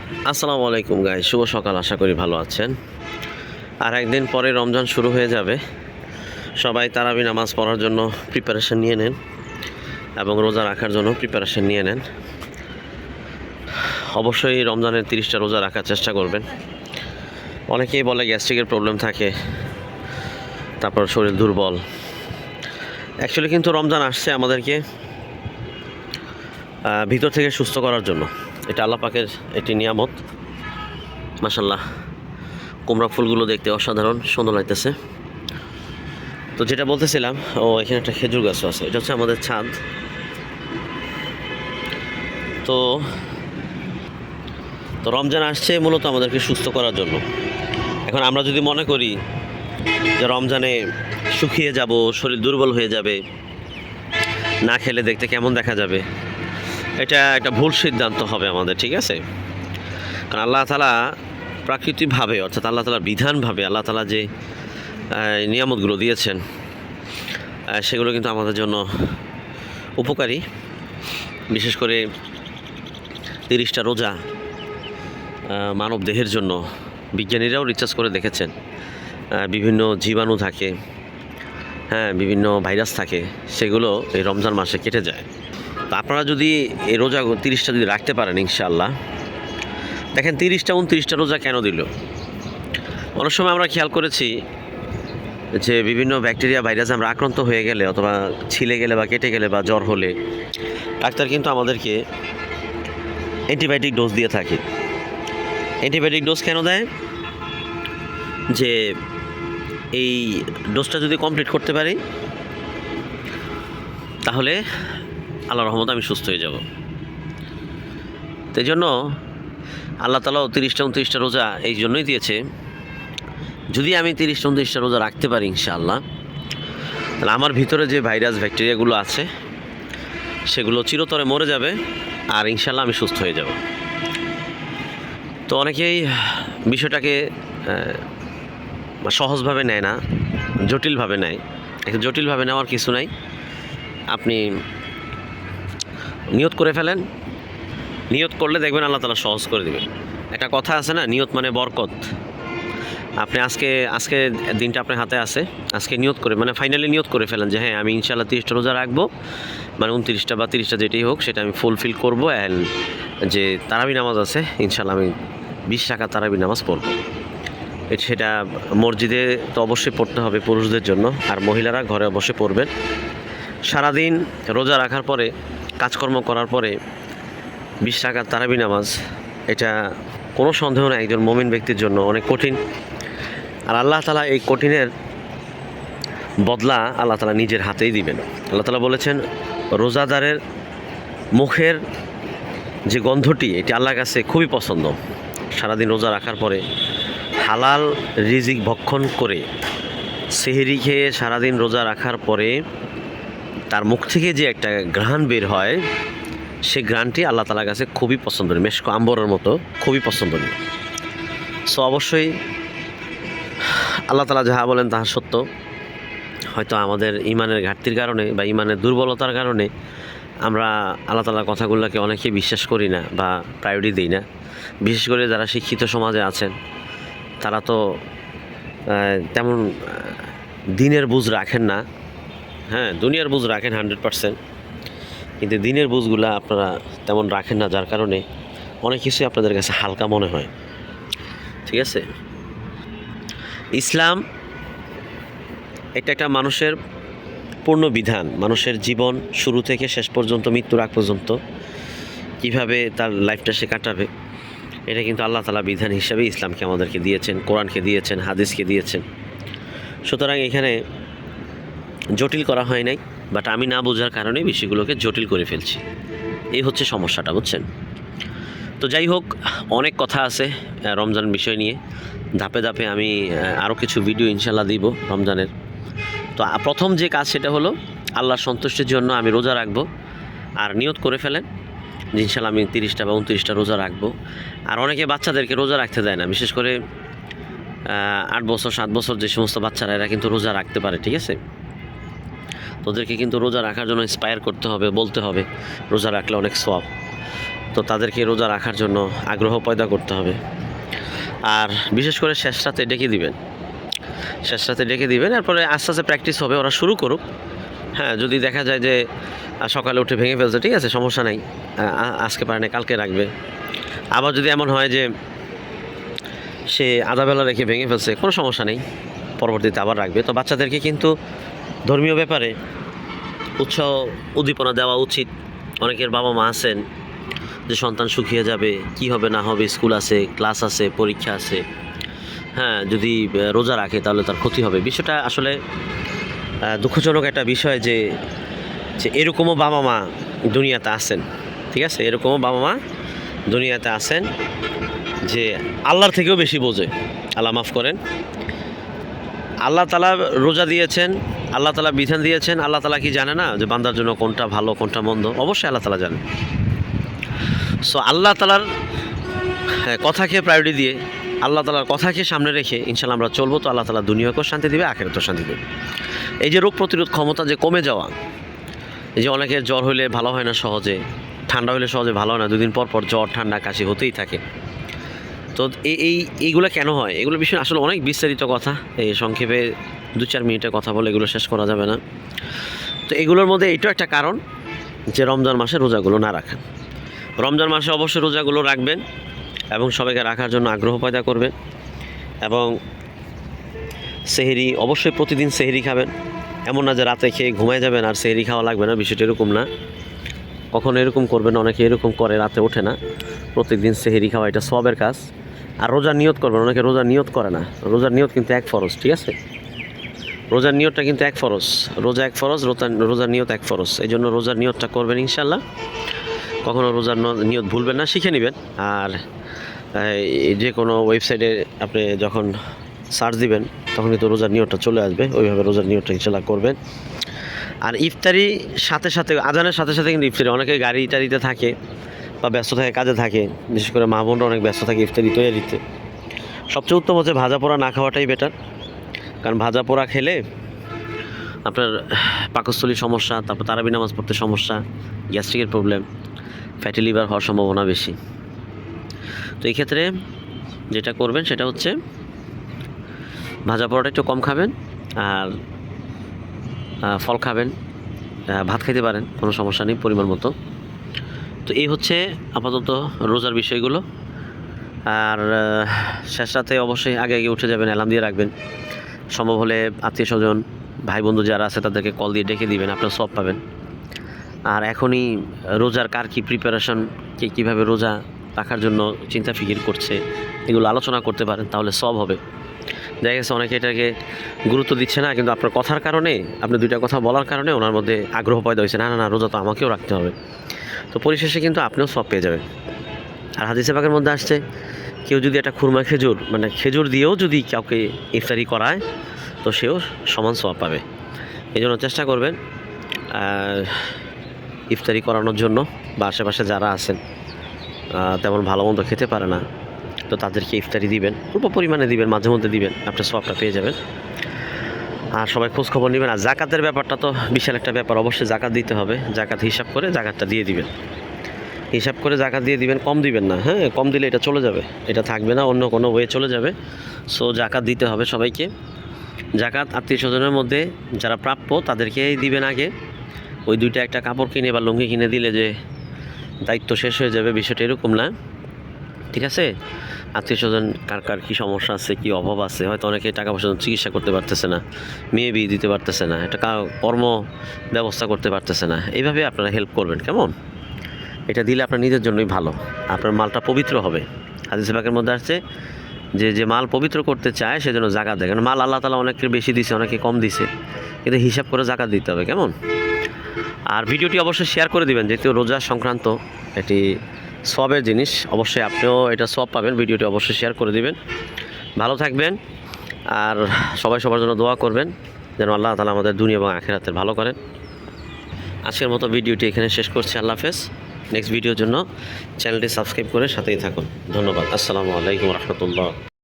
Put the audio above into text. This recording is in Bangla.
আসসালামু আলাইকুম গাইস, শুভ সকাল। আশা করি ভালো আছেন। আর একদিন পরে রমজান শুরু হয়ে যাবে। সবাই তারাবি নামাজ পড়ার জন্য প্রিপারেশন নিয়ে নেন এবং রোজা রাখার জন্য প্রিপারেশন নিয়ে নেন। অবশ্যই রমজানের 30টা রোজা রাখার চেষ্টা করবেন। অনেকেই বলে গ্যাস্ট্রিকের প্রবলেম থাকে, তারপর শরীর দুর্বল। অ্যাকচুয়ালি কিন্তু রমজান আসছে আমাদেরকে ভিতর থেকে সুস্থ করার জন্য। এটা আল্লাহ পাকের একটি নিয়ামত। মাশাল্লাহ, কুমড়া ফুলগুলো দেখতে অসাধারণ সুন্দর লাগতেছে। তো যেটা বলতেছিলাম, এখানে একটা খেজুর গাছও আছে। এটা হচ্ছে আমাদের ছাদ। তো তো রমজান আসছে মূলত আমাদেরকে সুস্থ করার জন্য। এখন আমরা যদি মনে করি যে রমজানে শুকিয়ে যাব, শরীর দুর্বল হয়ে যাবে, না খেলে দেখতে কেমন দেখা যাবে, এটা একটা ভুল সিদ্ধান্ত হবে আমাদের, ঠিক আছে? কারণ আল্লাহ তাআলা প্রাকৃতিকভাবে, অর্থাৎ আল্লাহ তাআলার বিধানভাবে আল্লাহ তাআলা যে নিয়ামতগুলো দিয়েছেন সেগুলো কিন্তু আমাদের জন্য উপকারী। বিশেষ করে 30টা রোজা মানব দেহের জন্য বিজ্ঞানীরাও রিসার্চ করে দেখেছেন। বিভিন্ন জীবাণু থাকে, বিভিন্ন ভাইরাস থাকে, সেগুলো এই রমজান মাসে কেটে যায়। তো আপনারা যদি এই রোজা 30টা যদি রাখতে পারেন ইনশাআল্লাহ, দেখেন 30টা 29টা রোজা কেন দিল। অনেক সময় আমরা খেয়াল করেছি যে বিভিন্ন ব্যাকটেরিয়া ভাইরাসে আমরা আক্রান্ত হয়ে গেলে, অথবা ছিলে গেলে বা কেটে গেলে বা জ্বর হলে ডাক্তার কিন্তু আমাদেরকে অ্যান্টিবায়োটিক ডোজ দিয়ে থাকে। অ্যান্টিবায়োটিক ডোজ কেন দেয়? যে এই ডোজটা যদি কমপ্লিট করতে পারি তাহলে আল্লাহর রহমতে আমি সুস্থ হয়ে যাব। তো এই জন্য আল্লাহ তাআলাও 30টা 29টা রোজা এই জন্যই দিয়েছে। যদি আমি 30টা 29টা রোজা রাখতে পারি ইনশাআল্লাহ, তাহলে আমার ভিতরে যে ভাইরাস ব্যাকটেরিয়াগুলো আছে সেগুলো চিরতরে মরে যাবে, আর ইনশাআল্লাহ আমি সুস্থ হয়ে যাব। তো অনেকেই বিষয়টাকে সহজভাবে নেয় না, জটিলভাবে নেয়। একটু জটিলভাবে নেওয়ার কিছু নাই। আপনি নিয়ত করে ফেলেন, নিয়ত করলে দেখবেন আল্লাহ তাআলা সহজ করে দেবেন। একটা কথা আছে না, নিয়ত মানে বরকত। আপনি আজকে দিনটা আপনার হাতে আছে, আজকে নিয়ত করে, মানে ফাইনালি নিয়ত করে ফেলেন যে হ্যাঁ আমি ইনশাআল্লাহ 30টা রোজা রাখবো, মানে 29টা বা 30টা যেটাই হোক সেটা আমি ফুলফিল করবো। অ্যান্ড যে তারাবি নামাজ আছে ইনশাআল্লাহ আমি 20 রাকাত তারাবি নামাজ পড়বো। সেটা মসজিদে তো অবশ্যই পড়তে হবে পুরুষদের জন্য, আর মহিলারা ঘরে অবশ্যই পড়বেন। সারাদিন রোজা রাখার পরে, কাজকর্ম করার পরে 20 রাকাত তারাবি নামাজ, এটা কোনো সন্দেহ নেই একজন মুমিন ব্যক্তির জন্য অনেক কঠিন। আর আল্লাহ তাআলা এই কঠিনের বদলা আল্লাহ তাআলা নিজের হাতেই দিবেন। আল্লাহ তাআলা বলেছেন রোজাদারের মুখের যে গন্ধটি, এটি আল্লাহর কাছে খুবই পছন্দ। সারাদিন রোজা রাখার পরে হালাল রিজিক ভক্ষণ করে সেহরি খেয়ে সারাদিন রোজা রাখার পরে তার মুখ থেকে যে একটা ঘ্রাণ বের হয়, সেই ঘ্রাণটি আল্লাহ তাআলার কাছে খুবই পছন্দনীয়, মেশক আম্বরের মতো খুবই পছন্দনীয়। সো অবশ্যই আল্লাহ তাআলা যাহা বলেন তাহা সত্য। হয়তো আমাদের ইমানের ঘাটতির কারণে বা ইমানের দুর্বলতার কারণে আমরা আল্লাহ তাআলার কথাগুলোকে অনেকেই বিশ্বাস করি না বা প্রায়োরিটি দিই না। বিশেষ করে যারা শিক্ষিত সমাজে আছেন তারা তো তেমন দিনের বুঝ রাখেন না। দুনিয়ার বুঝ রাখেন 100%, কিন্তু দিনের বুঝগুলা আপনারা তেমন রাখেন না, যার কারণে অনেক কিছুই আপনাদের কাছে হালকা মনে হয়, ঠিক আছে? ইসলাম এটা একটা মানুষের পূর্ণ বিধান। মানুষের জীবন শুরু থেকে শেষ পর্যন্ত, মৃত্যুর আগ পর্যন্ত কীভাবে তার লাইফটা সে কাটাবে, এটা কিন্তু আল্লাহ তাআলা বিধান হিসাবে ইসলামকে আমাদেরকে দিয়েছেন, কোরআনকে দিয়েছেন, হাদিসকে দিয়েছেন। সুতরাং এখানে জটিল করা হয় নাই, বাট আমি না বোঝার কারণে বিষয়গুলোকে জটিল করে ফেলছি। এই হচ্ছে সমস্যাটা, বুঝছেন? তো যাই হোক, অনেক কথা আছে রমজান বিষয় নিয়ে। ধাপে ধাপে আমি আরও কিছু ভিডিও ইনশাল্লাহ দিব রমজানের। তো প্রথম যে কাজ সেটা হলো আল্লাহর সন্তুষ্টির জন্য আমি রোজা রাখবো। আর নিয়ত করে ফেলেন যে ইনশাল্লাহ আমি 30টা বা 29টা রোজা রাখবো। আর অনেকে বাচ্চাদেরকে রোজা রাখতে দেয় না, বিশেষ করে 8 বছর 7 বছর যে সমস্ত বাচ্চারা, এরা কিন্তু রোজা রাখতে পারে, ঠিক আছে? ওদেরকে কিন্তু রোজা রাখার জন্য ইন্সপায়ার করতে হবে, বলতে হবে রোজা রাখলে অনেক সওয়াব। তো তাদেরকে রোজা রাখার জন্য আগ্রহ পয়দা করতে হবে। আর বিশেষ করে শেষ রাতে ডেকে দিবেন, শেষ রাতে ডেকে দিবেন, এরপরে আস্তে আস্তে প্র্যাকটিস হবে, ওরা শুরু করুক। হ্যাঁ, যদি দেখা যায় যে সকালে উঠে ভেঙে ফেলছে, ঠিক আছে, সমস্যা নাই, আজকে পারে না কালকে রাখবে। আবার যদি এমন হয় যে সে আধাবেলা রেখে ভেঙে ফেলছে, কোনো সমস্যা নেই, পরবর্তীতে আবার রাখবে। তো বাচ্চাদেরকে কিন্তু ধর্মীয় ব্যাপারে উৎসাহ উদ্দীপনা দেওয়া উচিত। অনেকের বাবা মা আছেন যে সন্তান শুকিয়ে যাবে, কি হবে না হবে, স্কুল আছে, ক্লাস আছে, পরীক্ষা আছে, হ্যাঁ, যদি রোজা রাখে তাহলে তার ক্ষতি হবে। বিষয়টা আসলে দুঃখজনক একটা বিষয় যে এরকমও বাবা মা দুনিয়াতে আছেন, ঠিক আছে, এরকমও বাবা মা দুনিয়াতে আছেন যে আল্লাহর থেকেও বেশি বোঝে। আল্লাহ মাফ করেন। আল্লাহ তাআলা রোজা দিয়েছেন, আল্লাহ তাআলা বিধান দিয়েছেন, আল্লাহ তাআলা কি জানে না যে বান্দার জন্য কোনটা ভালো কোনটা মন্দ? অবশ্যই আল্লাহ তাআলা জানেন। সো আল্লাহ তাআলার কথাকে প্রায়োরিটি দিয়ে, আল্লাহ তাআলার কথাকে সামনে রেখে ইনশাআল্লাহ আমরা চলবো, তো আল্লাহ তাআলা দুনিয়াকেও শান্তি দিবে, আখিরাতেও শান্তি দেবে। এই যে রোগ প্রতিরোধ ক্ষমতা যে কমে যাওয়া, এই যে অনেকের জ্বর হলে ভালো হয় না সহজে, ঠান্ডা হলে সহজে ভালো হয় না, দুদিন পর পর জ্বর ঠান্ডা কাশি হতেই থাকে। তো এইগুলো কেন হয়? এগুলো বিষয়ে আসলে অনেক বিস্তারিত কথা, এই সংক্ষেপে 2-4 মিনিটের কথা বলে এগুলো শেষ করা যাবে না। তো এগুলোর মধ্যে এটাও একটা কারণ যে রমজান মাসে রোজাগুলো না রাখা। রমজান মাসে অবশ্যই রোজাগুলো রাখবেন এবং সবাইকে রাখার জন্য আগ্রহ পয়দা করবেন। এবং সেহরি অবশ্যই প্রতিদিন সেহরি খাবেন। এমন না যে রাতে খেয়ে ঘুমায় যাবেন আর সেহরি খাওয়া লাগবে না, বিষয়টা এরকম না। কখনো এরকম করবেন, অনেকে এরকম করে, রাতে ওঠে না। প্রত্যেকদিন সেহরি খাওয়া এটা সওয়াবের কাজ। আর রোজার নিয়ত করবেন, অনেকে রোজার নিয়ত করে না। রোজার নিয়ত কিন্তু এক ফরজ, ঠিক আছে, রোজার নিয়তটা কিন্তু এক ফরজ। রোজা এক ফরজ, রোজার নিয়ত এক ফরজ। এই জন্য রোজার নিয়তটা করবেন ইনশাল্লাহ। কখনো রোজার নিয়ত ভুলবেন না, শিখে নেবেন। আর যে কোনো ওয়েবসাইটে আপনি যখন সার্চ দিবেন তখন কিন্তু রোজার নিয়তটা চলে আসবে, ওইভাবে রোজার নিয়তটা ইনশাল্লাহ করবেন। আর ইফতারি সাথে সাথে, আজানের সাথে সাথে কিন্তু ইফতারি, অনেকে গাড়ি টাড়িতে থাকে বা ব্যস্ত থাকে, কাজে থাকে, বিশেষ করে মা বোনরা অনেক ব্যস্ত থাকে ইফতারি তৈরিতে। সবচেয়ে উত্তম হচ্ছে ভাজা পোড়া না খাওয়াটাই বেটার। কারণ ভাজা পোড়া খেলে আপনার পাকস্থলীর সমস্যা, তারপর তারাবি নামাজ পড়তে সমস্যা, গ্যাস্ট্রিকের প্রবলেম, ফ্যাটি লিভার হওয়ার সম্ভাবনা বেশি। তো এই ক্ষেত্রে যেটা করবেন সেটা হচ্ছে ভাজা পোড়াটা একটু কম খাবেন, আর ফল খাবেন, ভাত খেতে পারেন, কোনো সমস্যা নেই, পরিমাণ মতো। তো এই হচ্ছে আপাতত রোজার বিষয়গুলো। আর শেষ রাতে অবশ্যই আগে আগে উঠে যাবেন, অ্যালার্ম দিয়ে রাখবেন। সম্ভব হলে আত্মীয় স্বজন, ভাই বন্ধু যারা আছে তাদেরকে কল দিয়ে ডেকে দিবেন, আপনার সব পাবেন। আর এখনই রোজার কার কী প্রিপারেশন, কে কীভাবে রোজা রাখার জন্য চিন্তা ফিকির করছে, এগুলো আলোচনা করতে পারেন, তাহলে সব হবে। দেখা গেছে অনেকে এটাকে গুরুত্ব দিচ্ছে না, কিন্তু আপনার কথার কারণে, আপনি দুইটা কথা বলার কারণে ওনার মধ্যে আগ্রহ পয়দা হয়েছে, না না না, রোজা তো আমাকেও রাখতে হবে। তো পরিশেষে কিন্তু আপনিও সব পেয়ে যাবেন। আর হাদিসে পাকের মধ্যে আসছে, কেউ যদি একটা খুরমা খেজুর, মানে খেজুর দিয়েও যদি কাউকে ইফতারি করায় তো সেও সমান সওয়াব পাবে। এই জন্য চেষ্টা করবেন ইফতারি করানোর জন্য, বা আশেপাশে যারা আছেন তেমন ভালো মন্দ খেতে পারে না, তো তাদেরকে ইফতারি দিবেন, অল্প পরিমাণে দিবেন, মাঝে মধ্যে দিবেন, আপনার সওয়াবটা পেয়ে যাবেন। আর সবাই খোঁজখবর নেবেন। আর জাকাতের ব্যাপারটা তো বিশাল একটা ব্যাপার, অবশ্যই জাকাত দিতে হবে। জাকাত হিসাব করে জাকাতটা দিয়ে দিবেন, হিসাব করে জাকাত দিয়ে দিবেন, কম দিবেন না। হ্যাঁ, কম দিলে এটা চলে যাবে, এটা থাকবে না, অন্য কোনো ওয়ে চলে যাবে। সো জাকাত দিতে হবে সবাইকে। জাকাত আত্মীয় স্বজনের মধ্যে যারা প্রাপ্য তাদেরকেই দিবেন আগে। ওই দুইটা একটা কাপড় কিনে বা লুঙ্গি কিনে দিলে যে দায়িত্ব শেষ হয়ে যাবে, বিষয়টা এরকম না, ঠিক আছে। আত্মীয় স্বজন কার কার কী সমস্যা আছে, কী অভাব আছে, হয়তো অনেকে টাকা পয়সা চিকিৎসা করতে পারতেছে না, মেয়ে বিয়ে দিতে পারতেছে না, একটা কর্ম ব্যবস্থা করতে পারতেছে না, এইভাবে আপনারা হেল্প করবেন, কেমন? এটা দিলে আপনার নিজের জন্যই ভালো, আপনার মালটা পবিত্র হবে। হাদিস পাকের মধ্যে আসছে যে মাল পবিত্র করতে চায় সেজন্য জাকাত দেয়। কারণ মাল আল্লাহ তাআলা অনেকে বেশি দিছে, অনেকে কম দিছে, কিন্তু হিসাব করে জাকাত দিতে হবে, কেমন? আর ভিডিওটি অবশ্যই শেয়ার করে দিবেন, যেহেতু রোজা সংক্রান্ত এটি সওয়াবের জিনিস, অবশ্যই আপনিও এটা সওয়াব পাবেন। ভিডিওটি অবশ্যই শেয়ার করে দিবেন। ভালো থাকবেন, আর সবাই সবার জন্য দোয়া করবেন যেন আল্লাহ তাআলা আমাদের দুনিয়া এবং আখিরাতের ভালো করেন। আজকের মতো ভিডিওটি এখানে শেষ করছি। আল্লাহ হাফেজ। নেক্সট ভিডিওর জন্য চ্যানেলটি সাবস্ক্রাইব করে সাথেই থাকুন। ধন্যবাদ। আসসালামু আলাইকুম রহমতুল্লাহ।